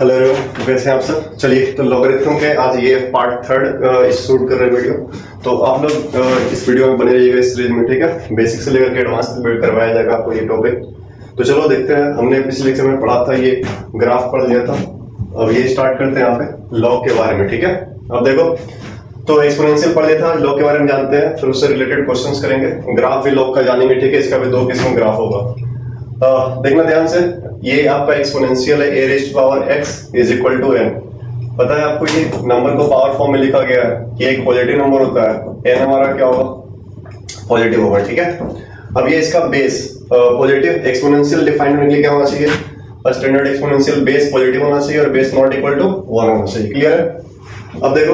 Hello everyone, कैसे हैं आप सब। चलिए तो लॉगरिथम के आज ये पार्ट थर्ड शूट कर रहे हैं वीडियो। तो आप लोग इस वीडियो में बने रहिएगा इस सीरीज में, ठीक है। बेसिक से लेकर के एडवांस तक बिल्ड करवाया जाएगा आपको ये टॉपिक। तो चलो देखते हैं, हमने पिछले लेक्चर में पढ़ा था, ये ग्राफ पढ़ लिया था। अब ये स्टार्ट करते हैं यहाँ पे लॉग के बारे में, ठीक है। अब देखो, तो एक्सपोनेंशियल पढ़ लिया था, लॉग के बारे में जानते हैं, फिर उससे रिलेटेड क्वेश्चंस करेंगे। ग्राफ भी लॉग का जानेंगे, ठीक है। इसका भी दो किस्म ग्राफ होगा। देखना ध्यान से, ये आपका एक्सपोनेंशियल है a raised power x is equal to n। पता है आपको, ये नंबर को पावर फॉर्म में लिखा गया है कि एक पॉजिटिव नंबर होता है, n हमारा क्या होगा, पॉजिटिव होगा, ठीक है। अब ये इसका बेस पॉजिटिव एक्सपोनेंशियल डिफाइन होने के लिए क्या होना चाहिए, स्टैंडर्ड एक्सपोनेंशियल बेस पॉजिटिव होना चाहिए और बेस नॉट इक्वल टू 1 होना चाहिए। क्लियर है। अब देखो,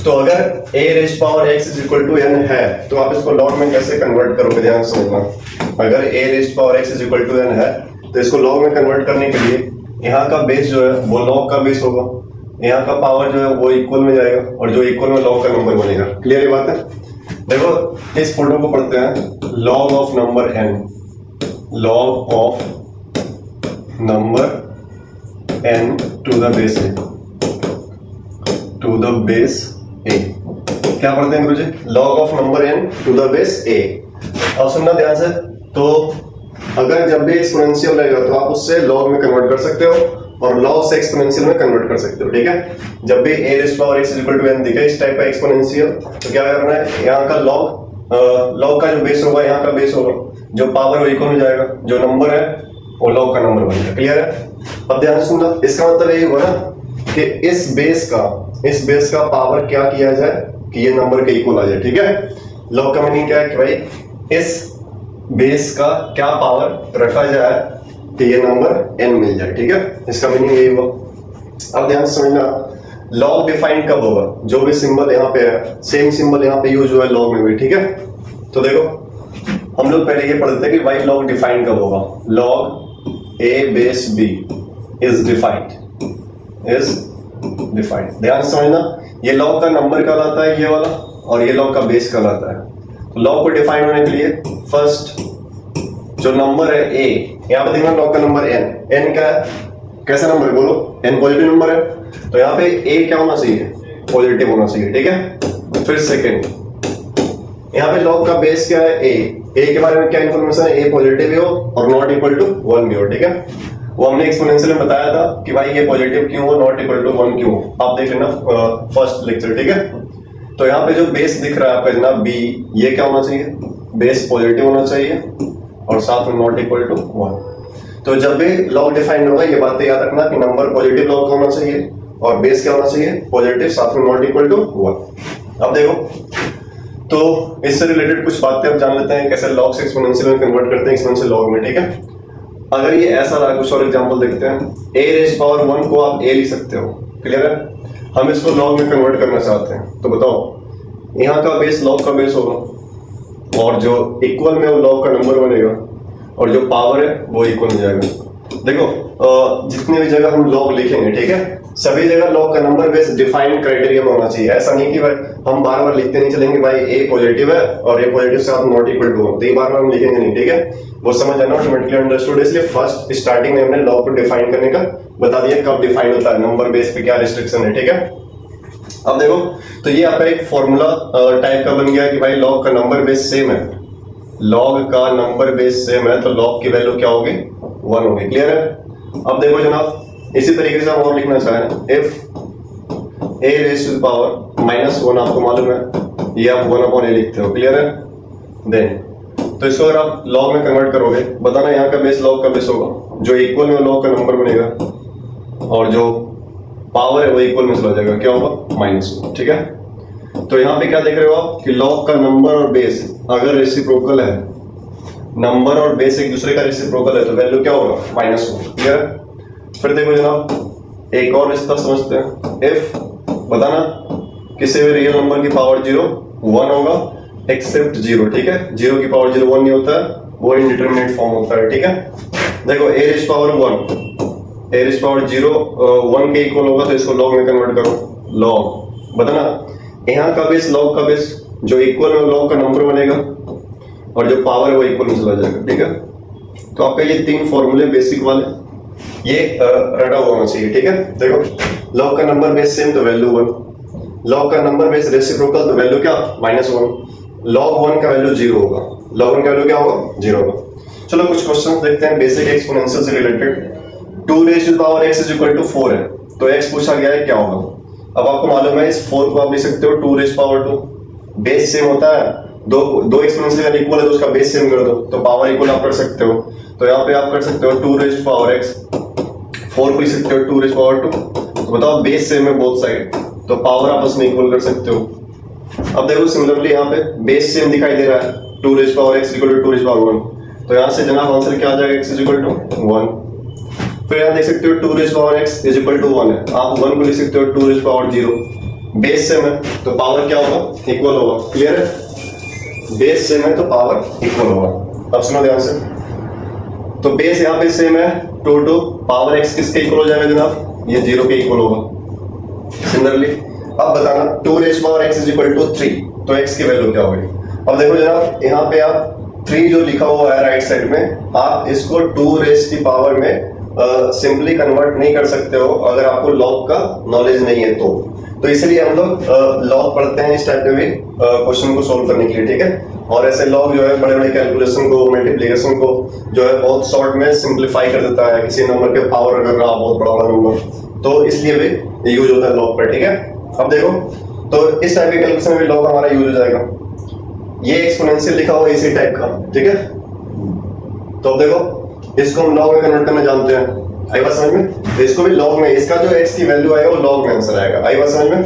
तो अगर a raised power x is equal to n है तो आप इसको लॉग में कैसे कन्वर्ट करोगे, ध्यान से समझना। अगर a raised power x is equal to n है तो इसको लॉग में कन्वर्ट करने के लिए यहाँ का बेस जो है वो लॉग का बेस होगा, यहाँ का पावर जो है वो इक्वल में जाएगा और जो इक्वल में लॉग का नंबर बनेगा। क्लियर ये बात है। देखो इस फोटो को पढ़ते हैं, log of number n, log of number n to the base a, to the base a। क्या पढ़ते हैं गुरुजी, log of number n to the base a। अब सुनना ध्यान से, तो अगर जब भी एक्सपोनेंशियल रहेगा तो आप उससे लॉग में कन्वर्ट कर सकते हो और लॉग से एक्सपोनेंशियल में कन्वर्ट कर सकते हो, ठीक है। जब भी a raised power x is equal to n दिखे इस टाइप का एक्सपोनेंशियल, तो क्या करना है, यहाँ का लॉग का जो बेस होगा यहाँ का बेस होगा, जो पावर वो इक्वल हो जाएगा, जो नंबर है वो लॉग का नंबर बनेगा। क्लियर है। अब ध्यान से सुनना, इसका मतलब यही हुआ ना कि इस बेस का पावर क्या किया जाए कि ये नंबर के इक्वल आ जाए, ठीक है। लॉग का मीनिंग क्या है कि भाई इस बेस का क्या पावर रखा जाए कि ये नंबर n मिल जाए, ठीक है। इसका मीनिंग यही हुआ। अब ध्यान से समझना, लॉग डिफाइन कब होगा, जो भी सिंबल यहाँ पे है सेम सिंबल यहाँ पे यूज हुआ है लॉग में भी, ठीक है। तो देखो हम लोग पहले ये पढ़ते थे कि भाई लॉग डिफाइन कब होगा, log a base b is defined. ध्यान से समझना, ये लॉग का नंबर कहलाता है ये वाला, और ये लॉग का बेस कहलाता है। तो लॉग को डिफाइन होने के लिए फर्स्ट जो नंबर है a, यहाँ पे देखना लॉग का नंबर n क्या है, कैसा नंबर है बोलो, n पॉजिटिव नंबर है, तो यहाँ पे a क्या होना चाहिए, पॉजिटिव होना चाहिए, ठीक है। फिर सेकंड, यहाँ पे लॉग का बेस क्या है a के बारे में क्या इंफॉर्मेशन है, a पॉजिटिव हो और नॉट इक्वल टू 1 भी हो, ठीक है। वो हमने एक्सपोनेंशियल में बताया था कि भाई ये पॉजिटिव क्यों हो, नॉट इक्वल टू 1 क्यों हो, आप देख लेना फर्स्ट लेक्चर, ठीक है। तो यहाँ पे जो बेस दिख रहा है आपका जनाब b, ये क्या होना चाहिए, बेस पॉजिटिव होना चाहिए और साथ में नॉट इक्वल टू 1। तो जब भी लॉग डिफाइंड होगा ये बातें याद रखना कि नंबर पॉजिटिव लॉग होना चाहिए और बेस क्या होना चाहिए, पॉजिटिव, साथ में नॉट इक्वल टू 1। अब देखो, तो इससे रिलेटेड कुछ बातें अब जान लेते हैं, कैसे लॉग से एक्सपोनेंशियल में कन्वर्ट करते हैं एक्सपोनेंशियल लॉग में, ठीक है। अगर ये ऐसा रहा, कुछ और एग्जांपल देखते हैं। a रेज़्ड पावर 1 को आप a लिख सकते हो, क्लियर है। हम इसको लॉग में कन्वर्ट करना चाहते हैं, तो बताओ, यहाँ का बेस लॉग का बेस होगा और जो इक्वल में वो लॉग का नंबर बनेगा और जो पावर है वो इक्वल हो जाएगा। देखो जितनी भी जगह हम लॉग लिखेंगे, ठीक है, सभी जगह लॉग का नंबर बेस डिफाइंड क्राइटेरिया में होना चाहिए। ऐसा नहीं कि भाई हम बार बार लिखते नहीं चलेंगे, भाई a पॉजिटिव है और a पॉजिटिव से आप नॉट इक्वल टू, तो ये बार बार हम लिखेंगे नहीं, ठीक है। वो समझ जाना, ऑटोमेटिकली अंडरस्टूड। इसलिए फर्स्ट स्टार्टिंग में हमने लॉग को डिफाइन करने का बता दिया, कब डिफाइन होता है, नंबर बेस पे क्या रिस्ट्रिक्शन है, ठीक है। अब देखो, तो ये आपका एक फॉर्मूला टाइप का बन गया कि भाई लॉग का नंबर बेस सेम है, लॉग का नंबर बेस सेम है तो लॉग की वैल्यू क्या होगी, 1 होगी। क्लियर है। अब देखो जनाब, इसी तरीके से हम और लिखना चाहें, इफ a रेज़्ड पावर -1 आपको मालूम है, ये आप 1/a लिखते हो, क्लियर है। देन तो इसको अगर आप लॉग में कन्वर्ट करोगे, बताना यहाँ का बेस लॉग का बेस होगा, जो इक्वल में लॉग का नंबर बनेगा और जो पावर है वो इक्वल में चला जाएगा, क्या होगा, -1, ठीक है। तो यहाँ पे क्या देख रहे हो आप कि लॉग का नंबर और बेस अगर रेसिप्रोकल है, नंबर और बेस एक दूसरे का रेसिप्रोकल है, तो वैल्यू क्या होगा, -1, क्लियर है। फिर देखो जनाब, एक और रिश्ता समझते हैं। इफ बताना किसी भी रियल नंबर की पावर 0 1 होगा एक्सेप्ट 0, ठीक है। 0 की पावर 0 1 नहीं होता है, वो इनडिटरमिनेट फॉर्म होता है, ठीक है। देखो a रेज़्ड पावर 0 1 के इक्वल होगा, तो इसको लॉग में कन्वर्ट करो, लॉग बताना यहाँ का बेस लॉग का बेस, जो इक्वल में लॉग का नंबर बनेगा और जो पावर है वो इक्वल में चला जाएगा, ठीक है। तो आपका ये 3 फॉर्मूले बेसिक वाले ये रटा हुआ होना चाहिए, ठीक है। देखो लॉग का नंबर बेस सेम तो वैल्यू 1, लॉग का नंबर बेस रेसिप्रोकल तो वैल्यू क्या -1, लॉग 1 का वैल्यू 0 होगा, लॉग 1 का वैल्यू क्या होगा 0 होगा। चलो कुछ क्वेश्चन देखते हैं बेसिक एक्सपोनेंशियल से related. 2 raise to the power x is equal to 4 है, तो x पूछा गया है क्या होगा। अब आपको मालूम है इस 4 को आप लिख सकते हो 2 रेज़ पावर 2, बेस सेम होता है, दो एक्सपोनेंशियल अगर इक्वल है तो उसका बेस सेम कर दो, तो पावर इक्वल आप कर सकते हो। तो यहाँ पे आप कर सकते हो 2 रेज़ टू पावर x, 4 को लिख सकते हो 2 रेज़ पावर 2, तो बताओ बेस सेम है बोथ साइड, तो पावर आपस में इक्वल कर सकते हो। अब देखो सिमिलरली यहाँ पे बेस सेम दिखाई दे रहा है, 2 raise power x equal to 2 raise power 1, तो यहाँ से जनाब आंसर क्या आ जाएगा, x इज इक्वल टू 1। फिर यहाँ देख सकते हो 2 raise power x is equal to 1 है, आप 1 को लिख सकते हो 2 रेज़ पावर 0, बेस सेम है तो पावर क्या होगा, इक्वल होगा। क्लियर है, बेस सेम है तो पावर इक्वल होगा। अब सुनो ध्यान से, तो बेस यहाँ पे सेम है 2 पावर x किसके इक्वल हो जाएगा जनाब, ये 0 के इक्वल होगा। सिमिलरली अब बताना 2 raise power x is equal to 3, तो x की वैल्यू क्या होगी। अब देखो जनाब यहाँ पे आप 3 जो लिखा हुआ है राइट साइड में, आप इसको 2 रेज़ की पावर में सिंपली कन्वर्ट नहीं कर सकते हो अगर आपको लॉग का नॉलेज नहीं है तो इसलिए हम लोग लॉग पढ़ते हैं इस टाइप के भी क्वेश्चन को सोल्व करने के लिए, ठीक है। और ऐसे लॉग जो है बड़े बड़े कैलकुलेशन को, मल्टीप्लिकेशन को जो है बहुत शॉर्ट में सिंप्लीफाई कर देता है, किसी नंबर के पावर अगर रहा बहुत बड़ा नंबर, तो इसलिए भी यूज होता है लॉग पर, ठीक है। अब देखो तो इस टाइप के कैलकुलेशन में भी लॉग हमारा यूज हो जाएगा। ये एक्सपोनेंशियल लिखा हुआ इसी टाइप का, ठीक है। तो अब देखो इसको हम लॉग में कन्वर्ट करना जानते हैं, आई बात समझ में, तो इसको भी लॉग में, इसका जो x की वैल्यू आएगा वो लॉग में आंसर आएगा, आई बात समझ में।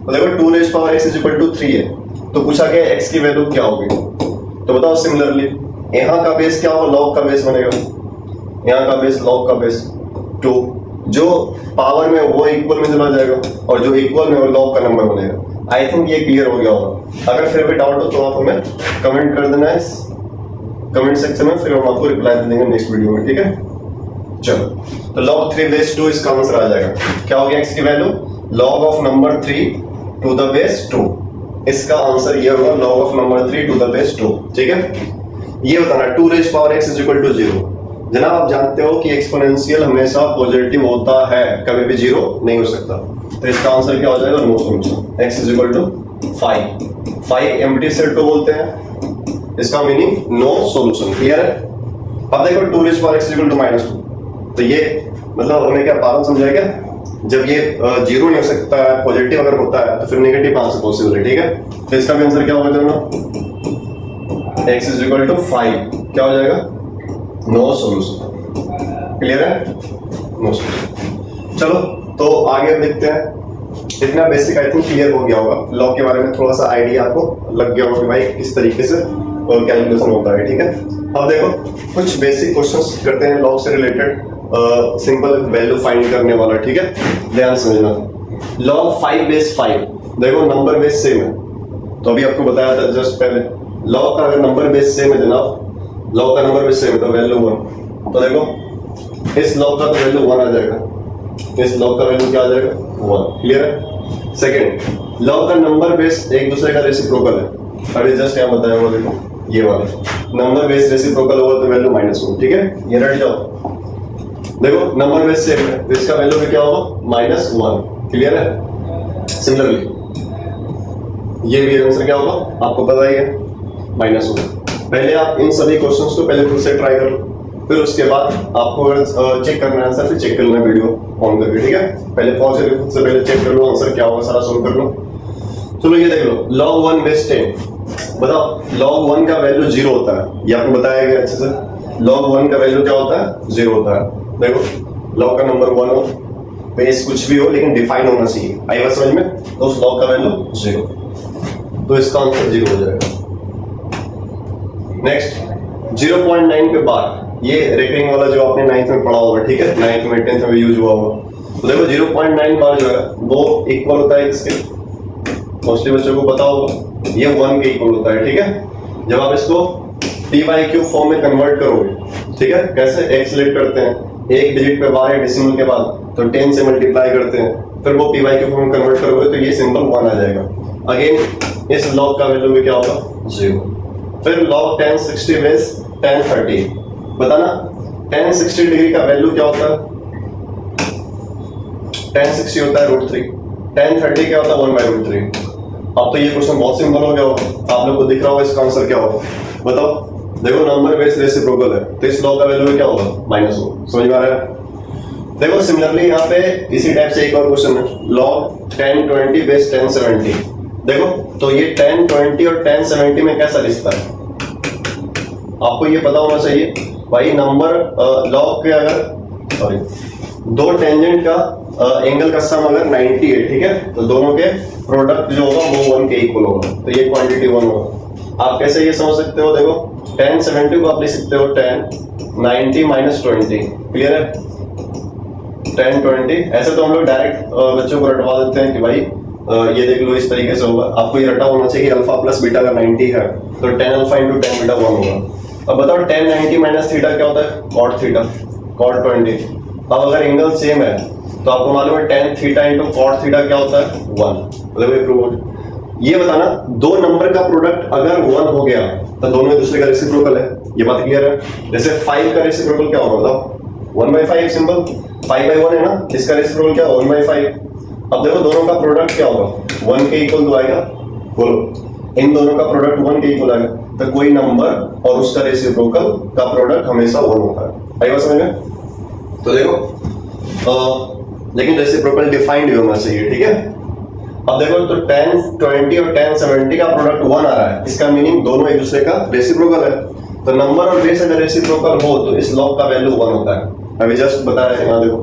तो देखो 2 raise power x is equal to 3 है, तो पूछा गया x की वैल्यू क्या होगी, तो बताओ सिमिलरली यहाँ का बेस क्या होगा, लॉग का बेस बनेगा, यहाँ का बेस लॉग का बेस 2, जो पावर में वो इक्वल में चला जाएगा और जो इक्वल में वो लॉग का नंबर बनेगा। आई थिंक ये क्लियर हो गया होगा। अगर फिर भी डाउट हो तो आप हमें कमेंट कर देना इस कमेंट सेक्शन में, फिर हम आपको रिप्लाई दे देंगे नेक्स्ट वीडियो में, ठीक है। चलो तो log 3 बेस 2 इसका आंसर आ जाएगा। क्या हो गया x की value, log of number 3 to the base 2, इसका आंसर ये होगा log of number 3 to the base 2, ठीक है। ये बताना 2 raise power x is equal to 0। जनाब आप जानते हो कि एक्सपोनेंशियल हमेशा पॉजिटिव होता है, कभी भी 0 नहीं हो सकता, तो इसका आंसर क्या हो जाएगा, no solution, x is equal to 5 empty set को बोलते हैं, इसका मीनिंग नो सॉल्यूशन। क्लियर है। अब देखो 2 raise power x is equal to -2, तो ये मतलब हमें क्या पावर समझाया क्या, जब ये 0 नहीं हो सकता है, पॉजिटिव अगर होता है तो फिर नेगेटिव कहां से पॉसिबल है, ठीक है। तो इसका भी आंसर क्या होगा जनाब, x इज इक्वल टू 5, क्या हो जाएगा, नो सॉल्यूशन। क्लियर है, नो सॉल्यूशन। चलो तो आगे देखते हैं। इतना बेसिक आई थिंक क्लियर हो गया होगा, लॉग के बारे में थोड़ा सा आइडिया आपको लग गया होगा कि भाई किस तरीके से कैलकुलेशन होता है, ठीक है। अब देखो कुछ बेसिक क्वेश्चंस करते हैं लॉग से रिलेटेड, सिंपल वैल्यू फाइंड करने वाला, ठीक है। ध्यान समझना, log 5 बेस 5, देखो नंबर बेस सेम है, तो अभी आपको बताया था जस्ट पहले, log का अगर नंबर बेस सेम है जनाब, log का नंबर बेस सेम है तो वैल्यू 1, तो देखो इस log का तो वैल्यू 1 आ जाएगा, इस log का वैल्यू क्या आ जाएगा 1। क्लियर है। सेकंड, log का नंबर बेस एक दूसरे का रेसिप्रोकल है, अभी जस्ट यहाँ बताया हुआ, देखो ये वाला नंबर बेस रेसिप्रोकल होगा तो वैल्यू -1, ठीक है, ये रट जाओ। देखो नंबर बेस सेम है तो इसका वैल्यू भी क्या होगा -1। क्लियर है। सिमिलरली ये भी आंसर क्या होगा आपको पता ही है, -1। पहले आप इन सभी क्वेश्चंस को पहले खुद से ट्राई कर लो, फिर उसके बाद आपको अगर चेक करना है आंसर, फिर चेक कर लेना वीडियो ऑन करके, ठीक है। पहले पॉज करके खुद से पहले चेक कर लो आंसर क्या होगा, सारा सोल्व कर लो। चलो ये देख लो, log 1 बेस 10, बताओ log 1 का वैल्यू 0 होता है, ये आपको बताया गया अच्छे से। log 1 का वैल्यू क्या होता है, 0 होता है। देखो log का नंबर 1 हो, बेस कुछ भी हो लेकिन डिफाइन होना चाहिए, आई बात समझ में, तो उस log का वैल्यू 0, तो इसका आंसर 0 हो जाएगा। नेक्स्ट 0.9 के बाद ये रेकरिंग वाला जो आपने 9th में पढ़ा होगा, ठीक है, 9th में 10th में यूज हुआ होगा, तो देखो 0.9 बार जो है वो इक्वल होता है इसके, मोस्टली बच्चों को पता होगा, ये 1 के इक्वल होता है, ठीक है। जब आप इसको p/q फॉर्म में कन्वर्ट करोगे, ठीक है, कैसे x लेट करते हैं, एक डिजिट पे बार है डेसिमल के बाद, तो 10 से मल्टीप्लाई करते हैं, फिर वो p/q फॉर्म में कन्वर्ट करोगे तो ये सिंपल 1 आ जाएगा। अगेन इस log का वैल्यू भी क्या होगा 0। फिर log 10 60 बेस 10 30, बताना 10 60 डिग्री का वैल्यू क्या होता है, tan 60 होता है √3, tan 30 क्या होता है 1/√3। अब तो ये क्वेश्चन बहुत सिंपल हो गया होगा, आप लोग को दिख रहा होगा इसका आंसर क्या होगा, बताओ। देखो नंबर बेस रेसिप्रोकल है तो इस लॉ का वैल्यू क्या होगा -1, समझ में आ रहा है। देखो सिमिलरली यहाँ पे इसी टाइप से एक और क्वेश्चन है, log tan 20 बेस tan 70। देखो तो ये tan 20 और tan 70 में कैसा रिश्ता है आपको ये पता होना चाहिए भाई। नंबर लॉग के अगर सॉरी दो टेंजेंट का एंगल का सम अगर 90 है, ठीक है, तो दोनों के प्रोडक्ट जो होगा वो 1 के इक्वल होगा, तो ये क्वांटिटी 1 होगा। आप कैसे ये समझ सकते हो, देखो tan 70 को आप लिख सकते हो tan 90 - 20, क्लियर है। tan 20 ऐसे तो हम लोग डायरेक्ट बच्चों को रटवा देते हैं कि भाई ये देख लो इस तरीके से होगा, आपको ये रटा होना चाहिए अल्फा प्लस बीटा का 90 है तो tan अल्फा × tan बीटा 1 होगा। अब बताओ tan 90 - थीटा क्या होता है cot थीटा, cot 20। अब अगर एंगल सेम है तो आपको मालूम है tan थीटा × cot थीटा क्या होता है 1, मतलब ये प्रूव हो। ये बताना दो नंबर का प्रोडक्ट अगर 1 हो गया तो दोनों एक दूसरे का रेसिप्रोकल है, ये बात क्लियर है। जैसे 5 का रेसिप्रोकल क्या होगा बताओ 1/5, सिंपल 5/1 है ना, इसका रेसिप्रोकल क्या 1/5। अब देखो दोनों का प्रोडक्ट क्या होगा 1 के इक्वल तो आएगा, बोलो इन दोनों का प्रोडक्ट 1 के इक्वल आएगा, तो कोई नंबर और उसका रेसिप्रोकल का प्रोडक्ट हमेशा 1 होता है। आई बात समझ में। तो देखो लेकिन रेसिप्रोकल डिफाइंड भी होना चाहिए, ठीक है। अब देखो तो tan 20 और tan 70 का प्रोडक्ट 1 आ रहा है, इसका मीनिंग दोनों एक दूसरे का रेसिप्रोकल है। तो नंबर और बेस अगर रेसिप्रोकल हो तो इस लॉग का वैल्यू 1 होता है, अभी जस्ट बताया यहाँ देखो।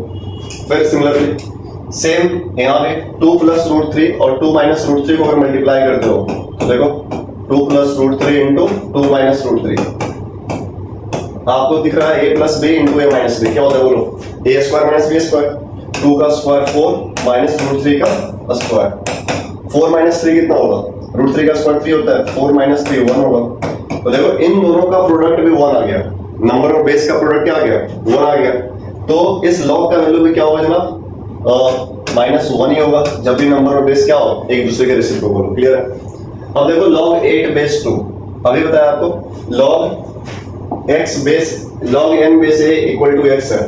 फिर सिमिलरली सेम यहाँ पे 2 + √3 और 2 - √3 को अगर मल्टीप्लाई करते हो तो देखो 2 + √3 × 2 - √3 आपको दिख रहा है a + b × a - b क्या होता है बोलो, a² - b², 2 का स्क्वायर 4 - √3 का स्क्वायर, 4 - 3 कितना होगा, √3 का स्क्वायर 3 होता है, 4 - 3 1 होगा। तो देखो इन दोनों का प्रोडक्ट भी 1 आ गया, नंबर और बेस का प्रोडक्ट क्या आ गया 1 आ गया। तो इस लॉग का वैल्यू भी क्या होगा जनाब -1 ही होगा जब भी नंबर और बेस क्या हो एक दूसरे के रेसिप्रोकल हो, क्लियर है। अब देखो log 8 बेस 2, अभी बताया आपको log x base log n base a = x है।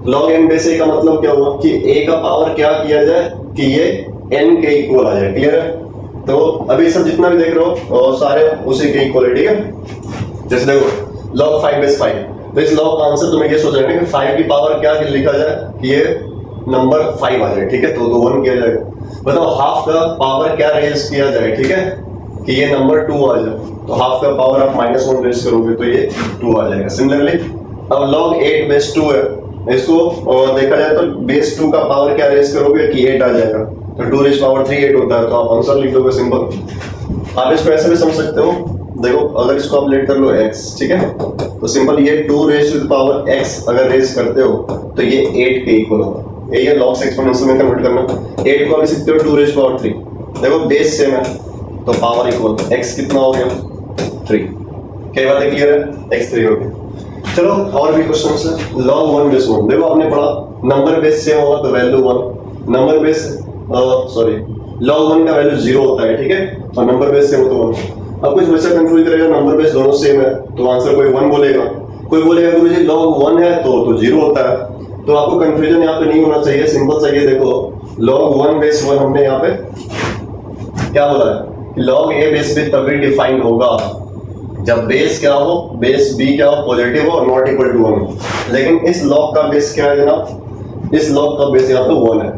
log n बेस a का मतलब क्या हुआ कि a का पावर क्या किया जाए कि ये n के इक्वल आ जाए, क्लियर है। तो अभी सब जितना भी देख रहे हो सारे उसी के इक्वल है, ठीक है। जैसे देखो log 5 बेस 5, तो इस लॉग का आंसर तुम्हें ये सोच रहे हैं कि 5 की पावर क्या लिखा जाए कि ये नंबर 5 आ जाए, ठीक है, तो 1 किया जाएगा। बताओ हाफ का पावर क्या रेज किया जाए, ठीक है, कि ये नंबर 2 आ जाए, तो हाफ का पावर आप -1 रेज करोगे तो ये 2 आ जाएगा। सिमिलरली अब log 8 बेस 2 है, इसको देखा जाए तो बेस 2 का पावर क्या रेज करोगे कि 8 आ जाएगा, तो 2⁻³ 8 होता है, तो आप आंसर लिख दोगे सिंपल। आप इसको ऐसे भी समझ सकते हो, देखो अगर इसको आप लेट कर लो x, ठीक है, तो सिंपल ये 2⁻x अगर रेज करते हो तो ये 8 के इक्वल होगा। ये लॉग एक्सपोनेंशियल में कन्वर्ट करना, 8 को आप लिख सकते हो 2⁻3, देखो बेस सेम है तो पावर इक्वल, x कितना हो गया 3, क्या बात है, क्लियर है, x 3 हो गया। चलो और भी क्वेश्चन है। log 1 बेस 1, देखो आपने पढ़ा नंबर बेस सेम होगा तो value 1, number base sorry log 1 का वैल्यू 0 होता है, ठीक है, और नंबर बेस सेम हो तो 1। अब कुछ बच्चा कंफ्यूज करेगा नंबर बेस दोनों सेम है तो आंसर कोई 1 बोलेगा, कोई बोलेगा गुरुजी log 1 है तो 0 होता है। तो आपको कंफ्यूजन यहाँ पे नहीं होना चाहिए, सिंपल सा ये देखो log 1 बेस 1 हमने यहाँ पे क्या बोला है कि log a बेस b तभी डिफाइंड होगा जब बेस क्या हो, बेस b क्या हो, पॉजिटिव हो और नॉट इक्वल टू 1। लेकिन इस log का बेस क्या है जनाब, इस log का बेस यहाँ पे 1 है,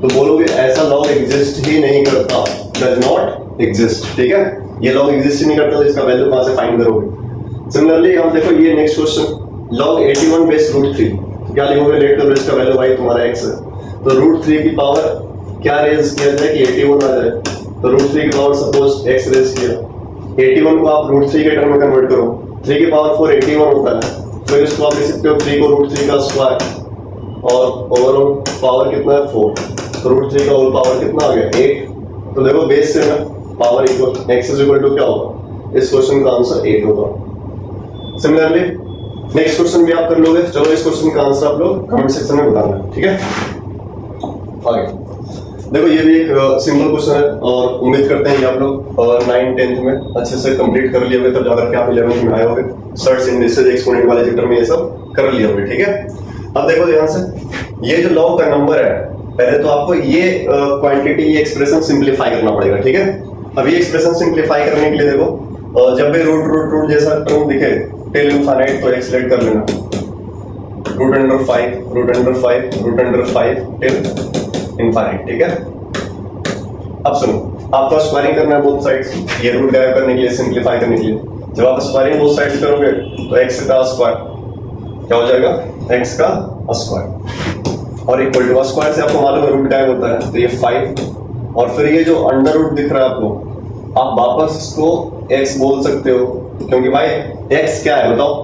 तो बोलोगे ऐसा log एग्जिस्ट ही नहीं करता, डज नॉट एग्जिस्ट, ठीक है, ये log एग्जिस्ट ही नहीं करता, तो इसका वैल्यू कहां से फाइंड करोगे। सिमिलरली हम देखो ये नेक्स्ट क्वेश्चन log 81 बेस √3, क्या लिखोगे, लेट करो इसका वैल्यू भाई तुम्हारा x है, तो √3 की पावर क्या रेज किया जाए कि 81 आ जाए, तो √3 की पावर सपोज x रेज किया, 81 को आप √3 के टर्म में कन्वर्ट करो, 3 की पावर 4 81 होता है, फिर इसको आप लिख सकते हो 3 को √3 का स्क्वायर और ओवरऑल पावर कितना है 4, तो √3 का होल पावर कितना आ गया 8। तो देखो बेस से ना पावर इक्वल x = क्या होगा, इस क्वेश्चन का आंसर 8 होगा। सिमिलरली नेक्स्ट क्वेश्चन भी आप कर लोगे, चलो इस क्वेश्चन का आंसर आप लोग कमेंट सेक्शन में बताना, ठीक है। आगे देखो ये भी एक सिंपल क्वेश्चन है और उम्मीद करते हैं कि आप लोग 9th 10th में अच्छे से कंप्लीट कर लिए होंगे, तब जाकर के आप 11th में आए होंगे, सर्च इंडिसेस एक्सपोनेंट वाले चैप्टर में ये सब कर लिए होंगे, ठीक है। अब देखो ध्यान से, ये जो लॉग का नंबर है पहले तो आपको ये क्वांटिटी, ये एक्सप्रेशन सिंप्लीफाई करना पड़ेगा, ठीक है। अब ये एक्सप्रेशन सिंप्लीफाई करने के लिए देखो, जब भी रूट रूट रूट जैसा टर्म दिखे टिल इनफाइनाइट तो एक्स लेट कर लेना, root under 5 root under 5 root under 5 till infinite, ठीक है। अब सुनो, आपको स्क्वायरिंग करना है बोथ साइड्स, ये रूट गायब करने के लिए, सिंप्लीफाई करने के लिए। जब आप स्क्वायरिंग बोथ साइड्स करोगे तो x का स्क्वायर क्या हो जाएगा, x का स्क्वायर, और इक्वल टू स्क्वायर से आपको मालूम है रूट गायब होता है, तो ये 5, और फिर ये जो अंडर रूट दिख रहा है आपको, आप वापस इसको x बोल सकते हो, क्योंकि भाई x क्या है बताओ,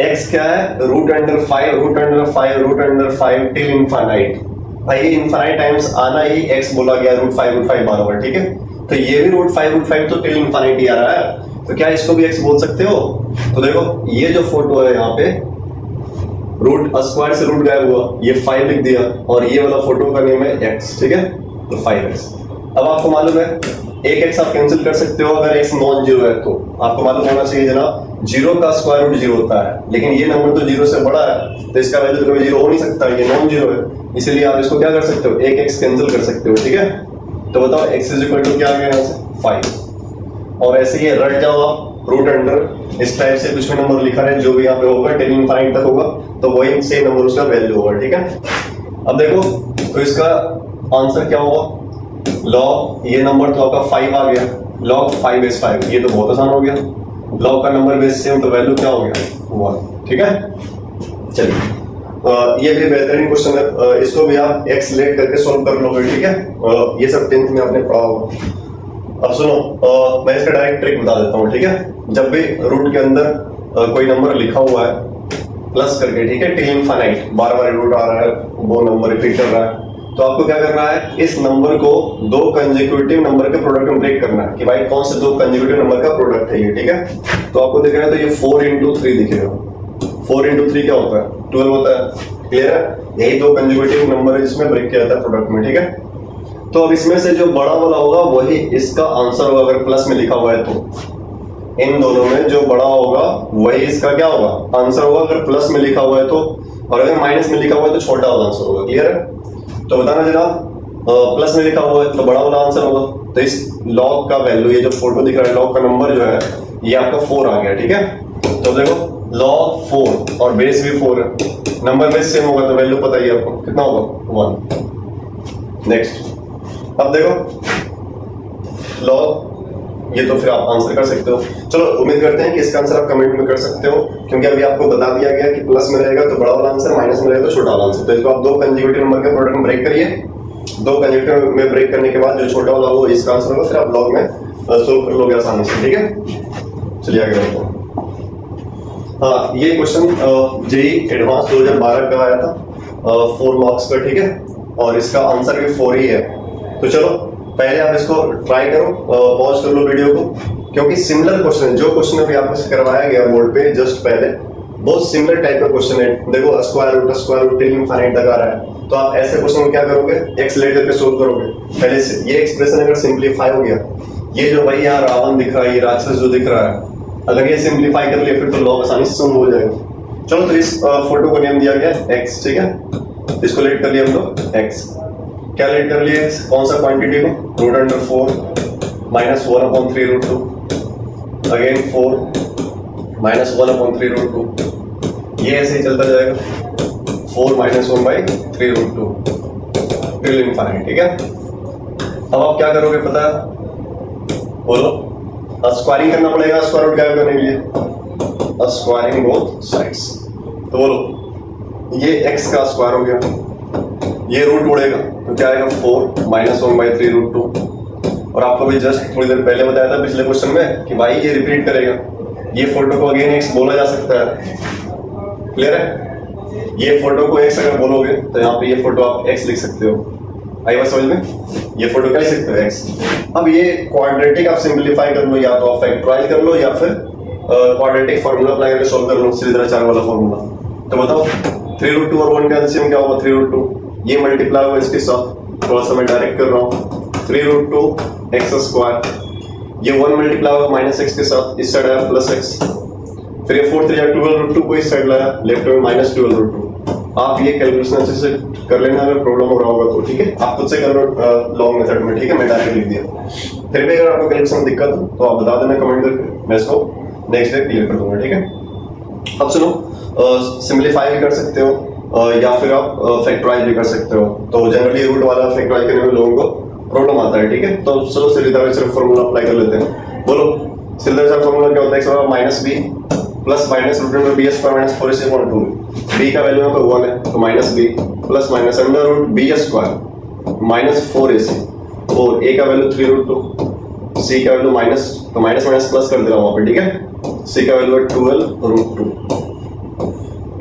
x क्या है, root under 5 root under 5 root under 5 till infinite. भाई ये इनफाइनाइट टाइम्स आना ही x बोला गया, रूट 5 बार ओवर, ठीक है। तो ये भी रूट 5 तो टिल इनफाइनाइट ही आ रहा है, तो क्या इसको भी x बोल सकते हो। तो देखो ये जो फोटो है यहाँ पे रूट स्क्वायर से रूट गायब हुआ, ये 5 लिख दिया, और ये वाला फोटो का नेम है x, ठीक है, तो 5x। अब आपको मालूम है एक x आप कैंसिल कर सकते हो अगर x नॉन जीरो है, तो आपको मालूम होना चाहिए जनाब, जीरो का स्क्वायर रूट जीरो होता है, लेकिन ये नंबर तो जीरो से बड़ा है, तो इसका वैल्यू कभी जीरो हो नहीं सकता, ये नॉन जीरो है, इसीलिए आप इसको क्या कर सकते हो, एक x कैंसिल कर सकते हो, ठीक है। तो बताओ x इज इक्वल टू क्या आ गया यहाँ से 5, और ऐसे ही रट जाओ आप रूट अंडर इस टाइप से कुछ भी नंबर लिखा है, जो भी यहाँ पे होगा टिल इनफाइनाइट तक होगा, तो वही सेम नंबर उसका वैल्यू होगा, ठीक है। अब देखो तो इसका आंसर क्या होगा, लॉग ये नंबर तो आपका 5 आ गया, लॉग 5 बेस 5, ये तो बहुत आसान हो गया, लॉग का नंबर बेस सेम तो वैल्यू क्या हो गया 1, ठीक है। चलिए ये भी बेहतरीन क्वेश्चन है, इसको भी आप x लेट करके सॉल्व कर लोगे, ठीक है। ये सब 10th में आपने पढ़ा होगा। अब सुनो, मैं इसका डायरेक्ट ट्रिक बता देता हूँ, ठीक है। जब भी रूट के अंदर कोई नंबर लिखा हुआ है प्लस करके, ठीक है, टिल इनफाइनाइट, बार बार रूट आ रहा है, वो नंबर रिपीट कर रहा है, तो आपको क्या करना है, इस नंबर को दो कंसेक्यूटिव नंबर के प्रोडक्ट में ब्रेक करना है कि भाई कौन से दो कंसेक्यूटिव नंबर का प्रोडक्ट है ये, ठीक है। तो आपको दिख रहा है, तो ये 4 into 3 दिखेगा, 4 into 3 क्या होता है 12 होता है, क्लियर है। यही दो कंसेक्यूटिव नंबर है जिसमें ब्रेक किया जाता है प्रोडक्ट में, ठीक है। तो अब इसमें से जो बड़ा वाला होगा वही इसका आंसर होगा, अगर प्लस में लिखा हुआ है तो इन दोनों में जो बड़ा होगा वही इसका क्या होगा आंसर होगा, अगर प्लस में लिखा हुआ है तो, और अगर माइनस में लिखा हुआ है तो छोटा वाला आंसर होगा, क्लियर है। तो बताना जनाब, प्लस में लिखा हुआ है तो बड़ा वाला आंसर होगा, तो इस लॉग का वैल्यू, ये जो फोटो दिख रहा है लॉग का नंबर जो है ये आपका 4 आ गया, ठीक है। तो देखो लॉग 4 और बेस भी 4 है, नंबर बेस सेम होगा तो वैल्यू पता ही है आपको कितना होगा 1। नेक्स्ट, अब देखो लॉग, ये तो फिर आप आंसर कर सकते हो। चलो उम्मीद करते हैं कि इसका आंसर आप कमेंट में कर सकते हो, क्योंकि अभी आपको बता दिया गया कि प्लस में रहेगा तो बड़ा वाला आंसर, माइनस में रहेगा तो छोटा वाला आंसर। तो इसको आप दो कंसेक्यूटिव नंबर के प्रोडक्ट में ब्रेक करिए, दो कंसेक्यूटिव में ब्रेक करने के बाद जो छोटा वाला वो इसका आंसर होगा, फिर आप लॉग में सोल्व कर लोगे आसानी से, ठीक है। चलिए आगे बढ़ते हैं। हाँ, ये क्वेश्चन जेईई एडवांस 2012 का आया था, 4 मार्क्स का, ठीक है, और इसका आंसर भी 4 ही है। तो चलो पहले आप इसको ट्राई करो, पॉज कर लो वीडियो को, क्योंकि सिमिलर क्वेश्चन है, जो क्वेश्चन अभी आपको करवाया गया बोर्ड पे जस्ट पहले, बहुत सिमिलर टाइप का क्वेश्चन है। देखो स्क्वायर रूट टिल इनफाइनाइट तक आ रहा है, तो आप ऐसे क्वेश्चन में क्या करोगे, एक्स लेट करके सोल्व करोगे। पहले से ये एक्सप्रेशन अगर सिंप्लीफाई हो गया, ये जो भाई यहाँ रावण दिख रहा है, ये राक्षस जो दिख रहा है, अगर ये सिंप्लीफाई कर लिया फिर तो लॉग आसानी से सॉल्व हो जाएगा। चलो तो इस फोटो को नेम दिया गया x, ठीक है, इसको लेट कर लिया हम लोग x, क्या लेट कर लिए, कौन सा क्वांटिटी को, root under 4 minus 1/3 root 2, again 4 minus 1/3 root 2, ये ऐसे ही चलता जाएगा, 4 माइनस 1/3 रूट 2 टिल इनफाइनाइट, ठीक है। अब आप क्या करोगे पता है, बोलो, स्क्वायरिंग करना पड़ेगा स्क्वायर रूट गायब करने के लिए, स्क्वायरिंग बोथ साइड्स। तो बोलो ये x का स्क्वायर हो गया, ये रूट उड़ेगा तो क्या आएगा 4 माइनस 1/3 रूट 2, और आपको भी जस्ट थोड़ी देर पहले बताया था पिछले क्वेश्चन में कि भाई ये रिपीट करेगा, ये फोटो को अगेन x बोला जा सकता है, क्लियर है। ये फोटो को x अगर बोलोगे तो यहाँ पे ये फोटो आप x लिख सकते हो, आई बात समझ में, ये फोटो क्या लिख सकते हो x। अब ये क्वाड्रेटिक आप सिंपलीफाई कर लो, या तो आप फैक्टराइज कर लो, या फिर क्वाड्रेटिक फार्मूला अप्लाई करके सॉल्व कर लो, सीधी तरह 4 वाला फार्मूला। तो बताओ 3 रूट 2 और 1 का एलसीएम क्या होगा, 3 रूट 2, ये मल्टीप्लाई होगा इसके साथ, थोड़ा सा मैं डायरेक्ट कर रहा हूँ, 3 रूट 2 एक्स स्क्वायर, ये 1 मल्टीप्लाई होगा माइनस एक्स के साथ, इस साइड आया प्लस एक्स, फिर ये 4 3 12 रूट 2 को इस साइड लाया, लेफ्ट में माइनस 12 रूट 2, आप ये कैलकुलेशन अच्छे से कर लेना अगर प्रॉब्लम हो रहा होगा तो, ठीक है। आप खुद से कर लो लॉन्ग मेथड में, ठीक है, मैं डायरेक्ट लिख दिया। फिर भी अगर आपको कैलकुलेशन दिक्कत हो तो आप बता देना कमेंट करके, मैं इसको नेक्स्ट डे क्लियर कर दूंगा, ठीक है। अब सुनो, सिंपलीफाई भी कर सकते हो या फिर आप फैक्टराइज भी कर सकते हो। तो जनरली रूट वाला फैक्टराइज करने में लोगों को प्रॉब्लम आता है, ठीक है। तो चलो सीधा सिर्फ फॉर्मूला अप्लाई कर लेते हैं। बोलो सीधा फॉर्मूला क्या होता है, x minus b plus minus root under b square minus 4ac upon 2। B का वैल्यू यहाँ पर 1 है तो minus b plus minus under root b square minus 4ac और a का वैल्यू 3 रूट 2, c का वैल्यू माइनस, तो माइनस माइनस प्लस कर दे रहा हूँ वहाँ पे, ठीक है। c का वैल्यू है 12 रूट 2।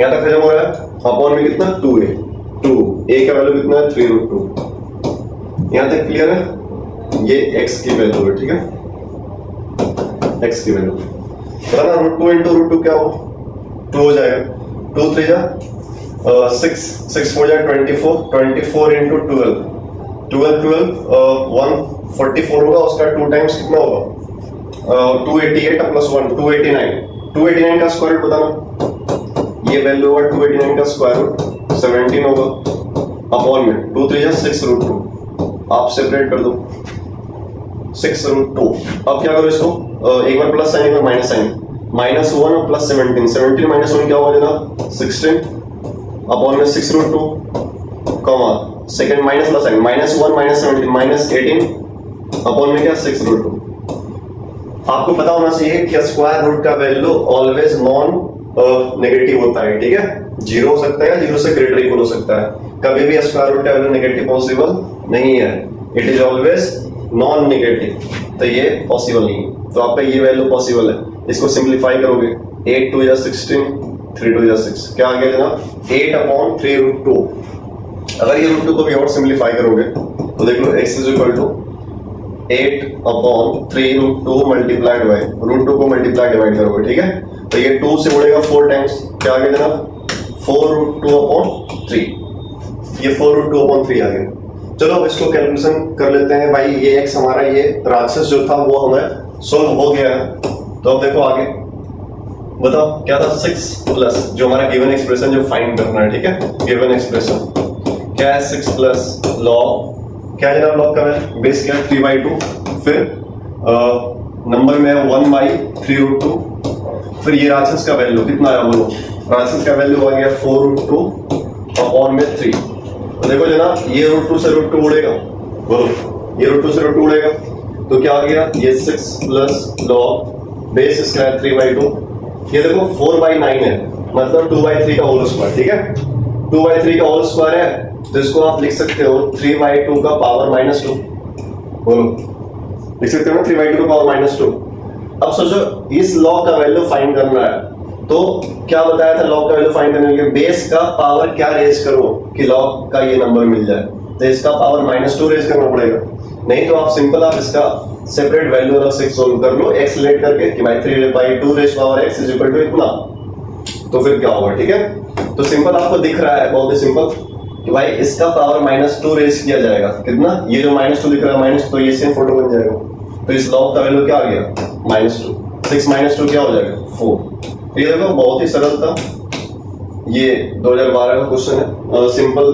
यहाँ तक खत्म हो रहा है। अपॉन में कितना 2a, 2 a का वैल्यू कितना है 3 रूट 2। यहाँ तक क्लियर है। ये x की वैल्यू है, ठीक है, x की वैल्यू बताना। रूट 2 इंटू रूट 2 क्या हो, 2 हो जाएगा। 2 3 जा 6, 6 4 जा 24, 24 इंटू 12, 144 होगा, उसका 2 टाइम्स कितना होगा 288 प्लस 1 289, 289 का स्क्वायर रूट बताना। ये वैल्यू होगा 289 का स्क्वायर रूट 17 होगा। अपॉन में 2 3 जा 6 रूट 2, आप सेपरेट कर दो 6 रूट 2। अब क्या करो इसको, एक बार प्लस साइन एक बार माइनस साइन, माइनस 1 और प्लस 17, 17 माइनस 1 क्या होगा जनाब 16 अपॉन में 6 root 2 comma second minus plus sign minus 1 minus 17 minus 18 upon में क्या 6 रूट 2। आपको पता होना चाहिए कि स्क्वायर रूट का वैल्यू ऑलवेज नॉन नेगेटिव होता है, ठीक है। 0 हो सकता है या 0 से ग्रेटर इक्वल हो सकता है, कभी भी स्क्वायर रूट का वैल्यू नेगेटिव पॉसिबल नहीं है। It is always non negative, तो ये पॉसिबल नहीं है। तो आपका ये वैल्यू पॉसिबल है। इसको सिंपलीफाई करोगे 8 2 या 16, 3 2 या 6, क्या आ गया जनाब 8 अपॉन 3 रूट 2। अगर ये रूट 2 को भी और सिंपलीफाई करोगे तो देख लो x is equal to 8 upon 3 root 2 multiplied by root 2 को मल्टीप्लाई डिवाइड करोगे, ठीक है। तो ये 2 से उड़ेगा 4 टाइम्स, क्या आ गया जनाब 4 रूट 2 अपॉन 3, ये 4 रूट 2 अपॉन 3 आ गया। चलो अब इसको कैलकुलेशन कर लेते हैं भाई। ये x हमारा ये राक्षस जो था वो हमें सोल्व हो गया है। तो अब देखो आगे बताओ क्या था 6 प्लस जो हमारा गिवन एक्सप्रेशन जो फाइंड करना है, ठीक है। गिवन एक्सप्रेशन क्या है 6 प्लस लॉग, क्या है जनाब लॉग का वैल्यू बेस क्या 3/2, फिर नंबर में 1/3 रूट 2, फिर ये राक्षस का वैल्यू कितना आया बोलो, राक्षस का वैल्यू आ गया 4 रूट 2 अपॉन में 3। तो देखो जनाब ये रूट 2 से रूट 2 उड़ेगा, बोलो ये रूट 2 से रूट 2 उड़ेगा तो क्या आ गया ये 6 प्लस लॉग बेस स्क्वायर 3/2। ये देखो 4/9 है मतलब 2/3 का होल स्क्वायर, ठीक है। 2/3 का होल स्क्वायर है तो इसको आप लिख सकते हो 3/2 का पावर -2, बोलो लिख सकते हो ना 3/2 का पावर -2। अब सोचो इस लॉग का वैल्यू फाइंड करना है तो क्या बताया था लॉग का वैल्यू फाइंड करने के लिए बेस का पावर क्या रेज करो कि लॉग का ये नंबर मिल जाए, तो इसका पावर -2 रेज करना पड़ेगा। नहीं तो आप सिंपल आप इसका सेपरेट वैल्यू अलग से सोल्व कर लो x लेट करके कि भाई 3/2 raise power x is equal to इतना, तो फिर क्या होगा, ठीक है। तो सिंपल आपको दिख रहा है बहुत ही सिंपल कि भाई इसका पावर -2 रेज किया जाएगा कितना, ये जो -2 दिख रहा है -2 तो ये सेम फोटो बन जाएगा। तो इस लॉग का वैल्यू क्या आ गया -2, 6 -2 क्या हो जाएगा 4। ये देखो बहुत ही सरल था, ये 2012 का क्वेश्चन है। सिंपल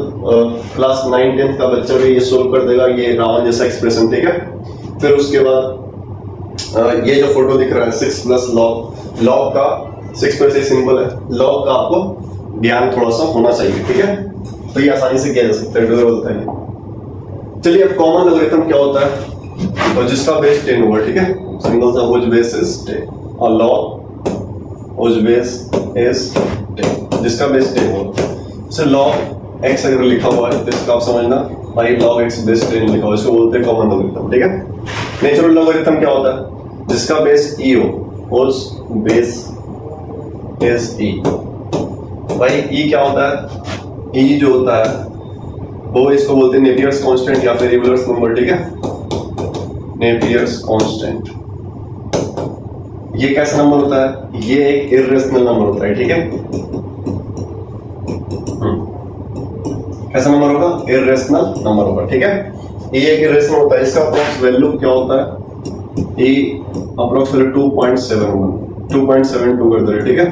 क्लास 9-10 का बच्चा भी ये सोल्व कर देगा, ये रावण जैसा एक्सप्रेशन, ठीक है। फिर उसके बाद ये जो फोटो दिख रहा है 6 प्लस लॉग, लॉग का 6 पर से सिंपल है, लॉग का आपको ज्ञान थोड़ा सा होना चाहिए, ठीक है। तो ये आसानी से किया जा सकता है, डर बोलता है। चलिए अब कॉमन लोगरिथम क्या होता है, तो जिसका बेस 10 होगा, ठीक है। सिंगल सा व्हिच बेस इज 10 और लॉग व्हिच बेस इज 10, जिसका बेस 10 होगा। सो लॉग x अगर लिखा हुआ है तो इसका आप समझना भाई log x बेस 10 लिखा हुआ है, इसको बोलते हैं कॉमन लोगरिथम, ठीक है। नेचुरल लोगरिथम क्या होता है, जिसका बेस e हो उस बेस इज e। भाई e क्या होता है, e जो होता है वो इसको बोलते हैं नेपियर्स कांस्टेंट या फिर रिवर्स नंबर, ठीक है। नेपियर्स कांस्टेंट ये कैसा नंबर होता है, ये एक इर्रेशनल नंबर होता है, ठीक है। कैसा नंबर होगा, इर्रेशनल नंबर होगा, ठीक है। ये एक इर्रेशनल होता है, इसका अप्रोक्स वैल्यू क्या होता है, ये अप्रोक्स वैल्यू 2.71 2.72 कर दे, ठीक है।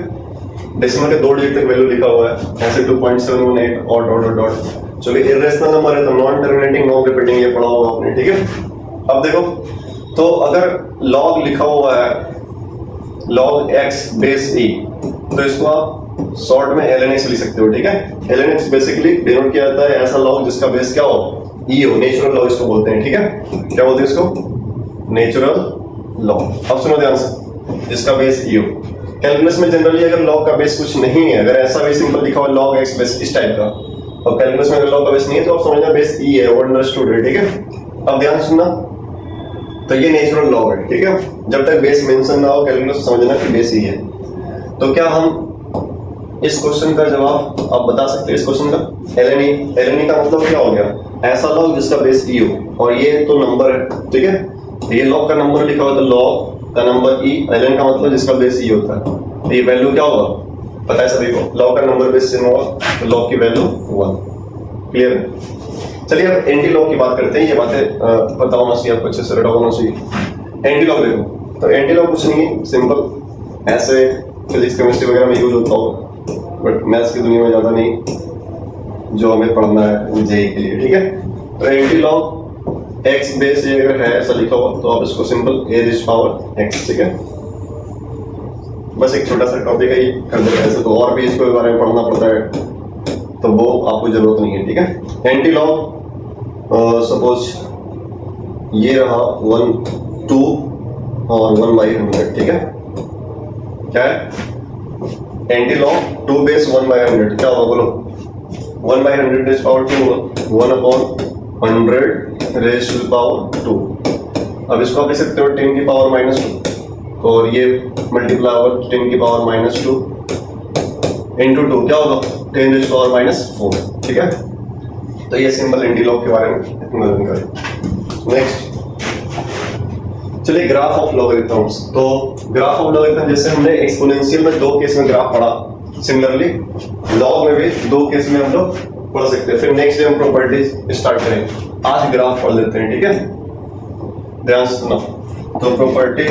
डेसिमल के 2 डिजिट तक वैल्यू लिखा हुआ है, ऐसे 2.718 और डॉट डॉट डॉट। चलिए इरेशनल नंबर है तो नॉन टर्मिनेटिंग नॉन रिपीटिंग ये पढ़ा होगा आपने, ठीक है। अब देखो तो अगर लॉग लिखा हुआ है log x बेस e, तो इसको आप शॉर्ट में lnx लिख सकते हो, ठीक है। lnx बेसिकली डिनोट किया जाता है ऐसा लॉग जिसका बेस क्या हो, e हो, नेचुरल लॉग इसको बोलते हैं, ठीक है। क्या बोलते हैं इसको, नेचुरल लॉग। अब सुनो ध्यान से, जिसका बेस e हो। कैलकुलस में जनरली अगर लॉग का बेस कुछ नहीं है, अगर ऐसा भी सिंपल लिखा हुआ log x बेस इस टाइप का, और कैलकुलस में अगर लॉग का बेस नहीं है तो आप समझना बेस e है, और अंडरस्टूड है, ठीक है। अब ध्यान सुनना, तो ये नेचुरल लॉग है, ठीक है। जब तक बेस मेंशन ना हो कैलकुलस समझना कि बेस ही है। तो क्या हम इस क्वेश्चन का जवाब आप बता सकते हैं, इस क्वेश्चन का lne का मतलब क्या हो गया, ऐसा लॉग जिसका बेस e हो, और ये तो नंबर है, ठीक है। ये लॉग का नंबर लिखा हुआ तो लॉग का नंबर e, ln का मतलब जिसका बेस e होता है, तो ये वैल्यू क्या होगा पता है सभी को, लॉग का नंबर बेस से होगा तो लॉग की वैल्यू 1। क्लियर है। चलिए अब एंटी लॉग की बात करते हैं, ये बातें पता होना चाहिए आपको, अच्छे से रटा होना चाहिए। एंटी लॉग देखो, तो एंटी लॉग कुछ नहीं है, सिंपल ऐसे फिजिक्स केमिस्ट्री वगैरह में यूज होता होगा, बट मैथ्स की दुनिया में ज्यादा नहीं, जो हमें पढ़ना है जेई के लिए, ठीक है। तो एंटी लॉग एक्स बेस ये अगर है ऐसा लिखा हुआ तो आप इसको सिंपल ए रिच पावर एक्स, ठीक है। बस एक छोटा सा टॉपिक है ये कर देते हैं, ऐसे तो और भी इसके बारे में पढ़ना पड़ता है, तो वो आपको जरूरत नहीं है, ठीक है। एंटी लॉग सपोज ये रहा 1 2 और 1/100, ठीक है। क्या है एंटी लॉग 2 बेस 1/100 क्या होगा बोलो, 1/100 रेज़ पावर 2 होगा, 1/100 रेज़ टू पावर 2। अब इसको आप लिख सकते हो 10 की पावर -2, और ये मल्टीप्लाई होगा 10 की पावर -2 इंटू 2 क्या होगा 10 रेज़ पावर -4, ठीक है। तो ये सिंपल एंटी लॉग के बारे में इतना जानकारी। नेक्स्ट चलिए ग्राफ ऑफ लॉगरिथम्स। तो ग्राफ ऑफ लॉगरिथम जैसे हमने एक्सपोनेंशियल में 2 केस में ग्राफ पढ़ा, सिमिलरली लॉग में भी 2 केस में हम लोग पढ़ सकते हैं। फिर नेक्स्ट डे हम प्रॉपर्टीज स्टार्ट करेंगे, आज ग्राफ पढ़ लेते हैं, ठीक है। ध्यान से सुनो, तो प्रॉपर्टी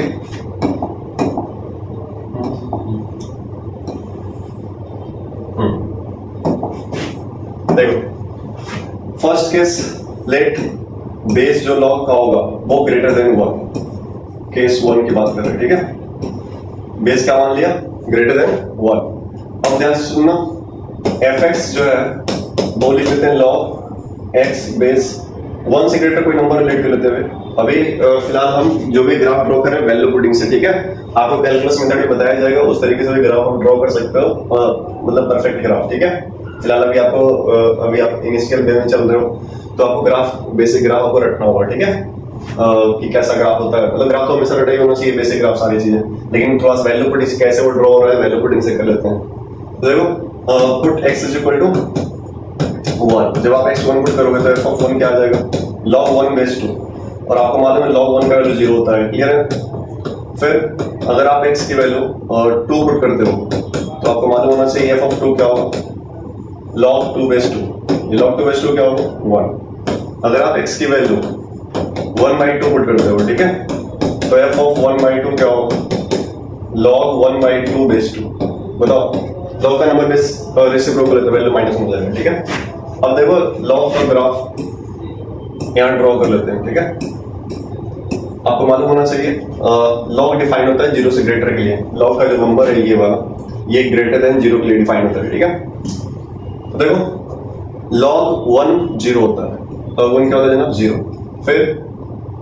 देखो, फर्स्ट केस लेट बेस जो लॉग का होगा वो ग्रेटर देन 1, केस 1 की बात कर रहे हैं, ठीक है। बेस क्या मान लिया, ग्रेटर देन 1। अब ध्यान से सुनना, fx जो है वो लिख लेते हैं log x बेस 1 से ग्रेटर कोई नंबर रिलेट कर लेते हुए। अभी फिलहाल हम जो भी ग्राफ ड्रॉ करें वैल्यू पुटिंग से, ठीक है। आपको कैलकुलस मेथड भी बताया जाएगा, उस तरीके से भी ग्राफ आप ड्रॉ कर सकते हो, मतलब परफेक्ट ग्राफ, ठीक है। फिलहाल अभी आपको अभी आप इनिशियल वे में चल रहे हो, तो आपको ग्राफ बेसिक ग्राफ आपको रखना होगा, ठीक है। कि कैसा ग्राफ होता है, मतलब ग्राफ तो हमेशा रटा ही होना चाहिए, बेसिक ग्राफ सारी चीजें, लेकिन थोड़ा सा वैल्यू पुटिंग कैसे वो ड्रॉ हो रहा है वैल्यू पुटिंग से कर लेते हैं। तो देखो put x is equal to 1, जब आप x 1 पुट करोगे तो f ऑफ 1 क्या आ जाएगा, log 1 बेस 2, और आपको मालूम है log 1 का वैल्यू 0 होता है, क्लियर है। फिर अगर आप x की वैल्यू 2 पुट करते हो तो आपको मालूम होना चाहिए f ऑफ 2 क्या होगा, log 2 बेस 2, ये log 2 बेस 2 क्या होगा 1। अगर आप x की वैल्यू 1/2 पुट करते हो, ठीक है, तो f ऑफ 1/2 क्या होगा, log 1/2 बेस 2। बताओ, log का नंबर बेस रेसिप्रोकल है तो वैल्यू माइनस हो जाएगा, ठीक है। अब देखो log का ग्राफ यहाँ ड्रॉ कर लेते हैं, ठीक है। आपको मालूम होना चाहिए log डिफाइन होता है 0 से ग्रेटर के लिए, log का जो नंबर है ये वाला, ये ग्रेटर देन 0 के लिए डिफाइन होता है, ठीक है। तो देखो log 1 0 होता है, log 1 क्या होता है जनाब 0। फिर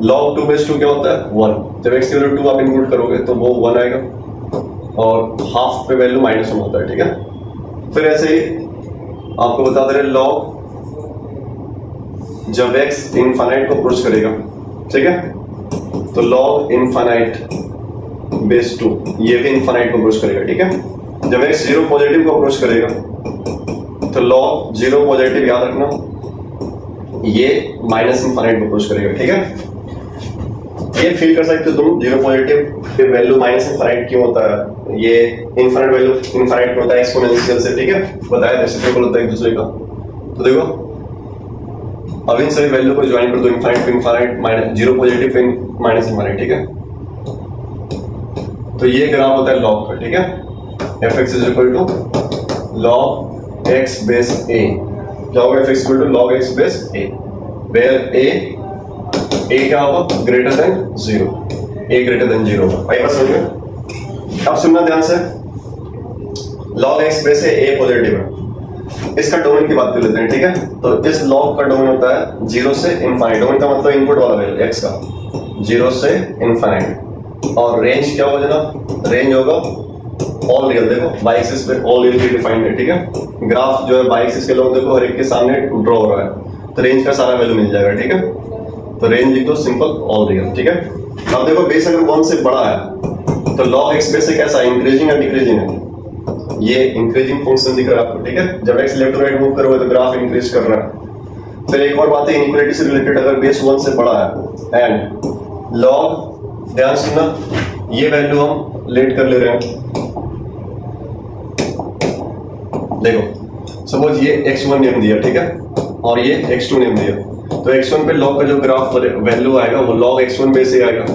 log 2 बेस 2 क्या होता है 1, जब x की वैल्यू 2 आप इंक्लूड करोगे तो वो 1 आएगा, और हाफ पे वैल्यू -1 होता है, ठीक है। फिर ऐसे ही आपको बता दे रहे log जब x इनफाइनाइट को अप्रोच करेगा, ठीक है, तो log इनफाइनाइट बेस 2 ये भी इनफाइनाइट को अप्रोच करेगा, ठीक है। जब x 0 पॉजिटिव को अप्रोच करेगा तो log 0 पॉजिटिव याद रखना, ये माइनस इनफाइनाइट को अप्रोच करेगा, ठीक है। ये फील कर सकते हो तुम 0 positive pay value minus infinite क्यों होता है, ये इनफाइनाइट वैल्यू इनफाइनाइट होता है एक्सपोनेंशियल से, ठीक है, बताया रेसिप्रोकल होता है एक दूसरे का। तो देखो अब इन सभी वैल्यू को ज्वाइन कर दो, इनफाइनाइट पे infinite minus 0 positive pay minus infinite, ठीक है। तो ये ग्राफ होता है लॉग का, ठीक है। fx is equal to log x base a, क्या होगा fx equal to log x base a, where a क्या होगा greater than 0, a greater than 0 होगा। भाई बात समझ में? अब सुनना ध्यान से, log x base a positive है, इसका डोमेन की बात कर लेते हैं, ठीक है। तो इस लॉग का डोमेन होता है 0 से इनफाइनाइट, डोमेन का मतलब इनपुट वाला वैल्यू x का 0 से इनफाइनाइट, और रेंज क्या होगा जनाब, रेंज होगा ऑल रियल। देखो बाई एक्सिस पे ऑल रियल डिफाइंड है, ठीक है। ग्राफ जो है बाई एक्सिस के लोग देखो हर एक के सामने ड्रॉ हो रहा है, तो रेंज का सारा वैल्यू मिल जाएगा, ठीक है। तो रेंज लिख दो सिंपल ऑल रियल, ठीक है। अब देखो बेस अगर 1 से बड़ा है तो log x बेस से कैसा इंक्रीजिंग या डिक्रीजिंग है, ये इंक्रीजिंग फंक्शन दिख रहा है आपको, ठीक है। जब x left to right move करोगे तो ग्राफ इंक्रीज कर रहा है। फिर एक और बात है इनइक्वालिटी से रिलेटेड, अगर बेस 1 से बड़ा है एंड log, ध्यान सुनना, ये वैल्यू हम लेट कर ले रहे हैं। देखो सपोज ये x1 नेम दिया, ठीक है, और ये x2 नेम दिया, तो x1 पे log का जो ग्राफ वैल्यू आएगा वो log x1 बेस से आएगा,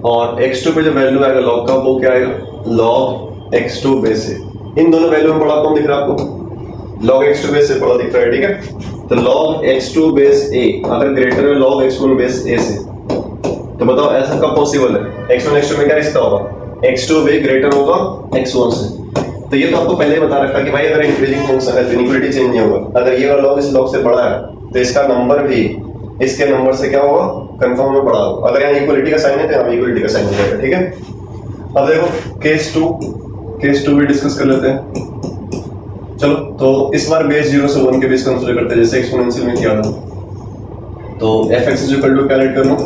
और x2 पे जो वैल्यू आएगा log का वो क्या आएगा log x2 बेस से। इन दोनों वैल्यू में बड़ा कौन दिख रहा है आपको, log x2 बेस से बड़ा दिख रहा है, ठीक है। तो log x2 बेस a अगर ग्रेटर है log x1 बेस a से, तो बताओ ऐसा कब पॉसिबल है, x1 x2 में क्या रिश्ता होगा, x2 भी ग्रेटर होगा x1 से। तो ये तो आपको पहले ही बता रखा कि भाई अगर इंक्रीजिंग फंक्शन है तो इनइक्वालिटी चेंज नहीं होगा। अगर ये वाला log इस log से बड़ा है तो इसका नंबर भी इसके नंबर से क्या होगा, कंफर्म में बड़ा होगा। अगर यहाँ इक्वालिटी का साइन है तो यहाँ इक्वालिटी का साइन हो जाएगा, ठीक है। अब देखो केस 2 भी डिस्कस कर लेते हैं। चलो तो इस बार बेस 0 से 1 के बेस कंसीडर करते हैं, जैसे एक्सपोनेंशियल में किया था। तो fx इज इक्वल टू क्या लेट कर लूं,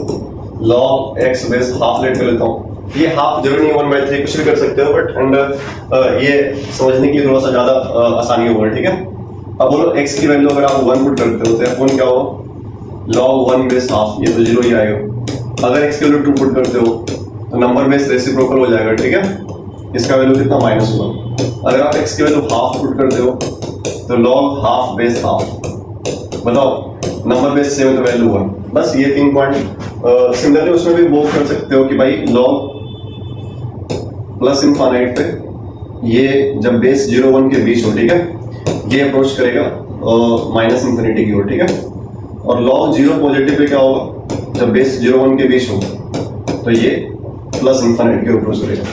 log x base half let कर लेता हूं। ये हाफ जरूरी नहीं 1/3 कुछ भी कर सकते हो, बट एंड ये समझने के लिए थोड़ा सा ज्यादा आसानी होगा, ठीक है। अब बोलो x की वैल्यू अगर आप 1 पुट करते हो तो f1 क्या होगा log 1 बेस हाफ, ये तो 0 ही आएगा। अगर x की वैल्यू 2 पुट करते हो तो नंबर बेस रेसिप्रोकल हो जाएगा, ठीक है। इसका वैल्यू कितना -1। अगर आप x की वैल्यू हाफ पुट करते हो तो log हाफ बेस हाफ, बताओ नंबर बेस सेम तो वैल्यू 1। बस ये 3 पॉइंट। सिमिलरली उसमें भी वो कर सकते हो कि भाई log प्लस इनफाइनाइट पे ये जब बेस 0 1 के बीच हो, ठीक है, ये अप्रोच करेगा माइनस इंफिनिटी की ओर, ठीक है। और log 0 पॉजिटिव पे क्या होगा, जब बेस 0 1 के बीच हो तो ये प्लस इनफाइनाइट की ओर अप्रोच करेगा।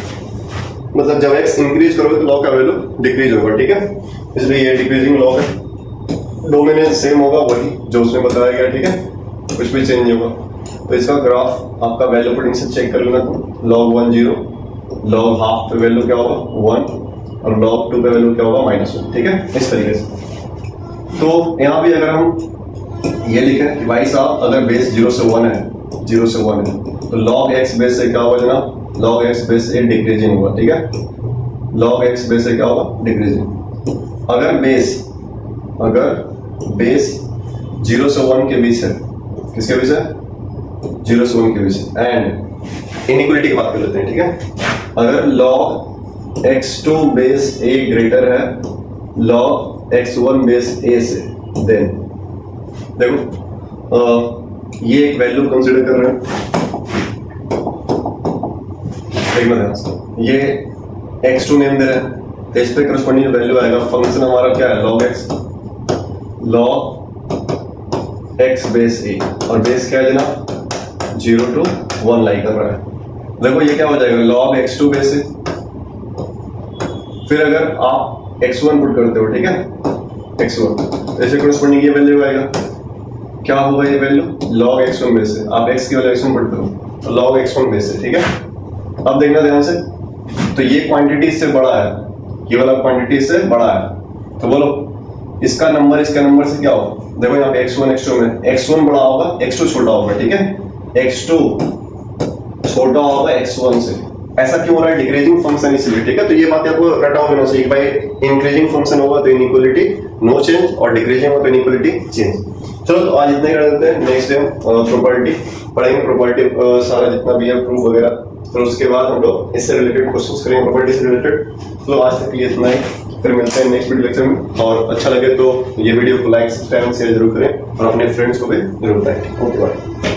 मतलब जब x इंक्रीज करोगे तो log का वैल्यू डिक्रीज होगा, ठीक है। इसलिए ये डिक्रीजिंग log है, डोमेन सेम होगा वही जो उसमें बताया गया, ठीक है, कुछ भी चेंज नहीं होगा। तो इसका ग्राफ आपका वैल्यू पुटिंग से चेक कर लेना, log 1 0, log हाफ पे वैल्यू क्या होगा 1, और log 2 पे वैल्यू क्या होगा -1, ठीक है, इस तरीके से। तो यहाँ भी अगर हम ये लिखें कि भाई साहब अगर बेस 0 से 1 है, 0 से 1 है, तो log x बेस से क्या होगा जनाब, log x बेस से डिक्रीजिंग होगा, ठीक है। log x बेस से क्या होगा डिक्रीजिंग। अगर बेस 0 से 1 के बीच है, किसके बीच है, 0 से 1 के बीच है, एंड इनइक्वालिटी की बात कर लेते हैं, ठीक है। अगर log x2 base a greater है log x1 बेस a से, देन देखो ये एक वैल्यू कंसीडर कर रहे हैं, ये x2 नेम दे रहे हैं, तो इस पे करस्पॉन्डिंग वैल्यू आएगा, फंक्शन हमारा क्या है log x बेस a, और बेस क्या है जनाब 0 to 1 लाई कर रहा है। देखो ये क्या हो जाएगा log x2 बेस a, फिर अगर आप x1 पुट करते हो, ठीक है, x1 ऐसे करस्पॉन्डिंग ये वैल्यू आएगा, क्या होगा ये वैल्यू log x1 बेस से, आप x की वैल्यू x1 पुट करो तो log x1 बेस से, ठीक है। अब देखना ध्यान से, तो ये क्वांटिटी इससे बड़ा है, ये वाला क्वांटिटी इससे बड़ा है, तो बोलो इसका नंबर इसके नंबर से क्या होगा। देखो यहाँ पे x1 x2 में x1 बड़ा होगा x2 छोटा होगा, ठीक है, x2 छोटा होगा x1 से। ऐसा क्यों हो रहा है, डिक्रीजिंग फंक्शन इसलिए, ठीक है। तो ये बात आपको रटा होना चाहिए, भाई इंक्रीजिंग फंक्शन होगा तो इनइक्वालिटी नो चेंज, और डिक्रीजिंग होगा तो इनइक्वालिटी चेंज। चलो तो आज इतना ही कर देते हैं, नेक्स्ट डे प्रॉपर्टी पढ़ेंगे, प्रॉपर्टी सारा जितना भी है प्रूफ वगैरह, फिर उसके बाद हम लोग इससे रिलेटेड क्वेश्चंस करेंगे, प्रॉपर्टी से रिलेटेड। तो आज तक ये इतना ही, फिर मिलते हैं नेक्स्ट वीडियो लेक्चर में। और अच्छा लगे तो ये वीडियो को लाइक सब्सक्राइब शेयर जरूर करें, और अपने फ्रेंड्स को भी जरूर बताएं। Okay bye.